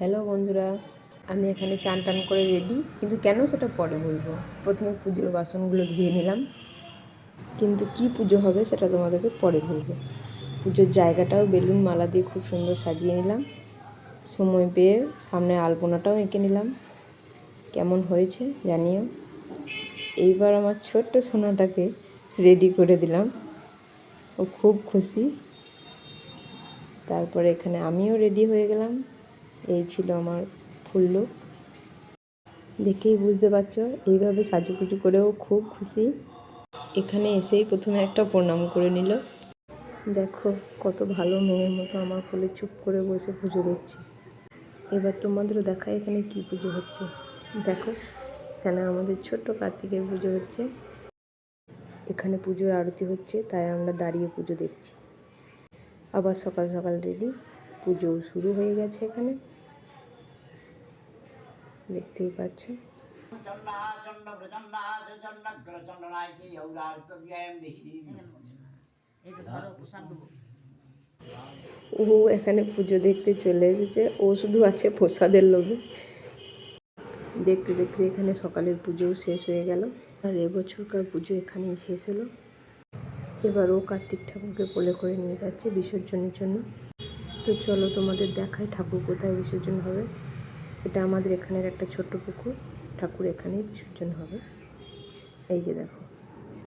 Hello বন্ধুরা, আমি এখানে চান টান করে রেডি, কিন্তু কেন সেটা পরে বলবো। প্রথমে পুজোর বাসনগুলো ধুয়ে নিলাম, কিন্তু কি পুজো হবে সেটা তোমাদেরকে পরে বলবো। পুজোর জায়গাটাও বেলুন মালা দিয়ে খুব সুন্দর সাজিয়ে নিলাম। সময় পেয়ে সামনে আলপনাটাও এঁকে নিলাম। কেমন হয়েছে জানিও। এইবার আমার ছোট্ট সোনাটাকে রেডি করে দিলাম, ও খুব খুশি। তারপরে এখানে আমিও রেডি হয়ে গেলাম। এই ছিল আমার ফুল লুক। দেখেই বুঝতে পারছো, এইভাবে সাজুগুজু করেও খুব খুশি। এখানে এসেই প্রথমে একটা প্রণাম করে নিল। দেখো কত ভালো মেয়ের মতো আমার কোলে চুপ করে বসে পুজো দেখছি। এবার তোমাদেরও দেখায় এখানে কি পুজো হচ্ছে। দেখো, এখানে আমাদের ছোট্ট কার্তিকের পুজো হচ্ছে। এখানে পুজোর আরতি হচ্ছে, তাই আমরা দাঁড়িয়ে পুজো দেখছি। আবার সকাল সকাল রেডি, পুজো শুরু হয়ে গেছে। এখানে দেখতেই পাচ্ছ। ও এখানে পুজো দেখতে চলে এসেছে, ও শুধু আছে প্রসাদের লোভে। দেখতে দেখতে এখানে সকালের পুজোও শেষ হয়ে গেল, আর এবছরকার পুজো এখানেই শেষ হলো। এবার ও কার্তিক ঠাকুরকে কোলে করে নিয়ে যাচ্ছে বিসর্জনের জন্য। তো চলো তোমাদের দেখায় ঠাকুর কোথায় বিসর্জন হবে। এটা আমাদের এখানের একটা ছোট্ট পুকুর, ঠাকুর এখানেই বিসর্জন হবে। এই যে দেখো।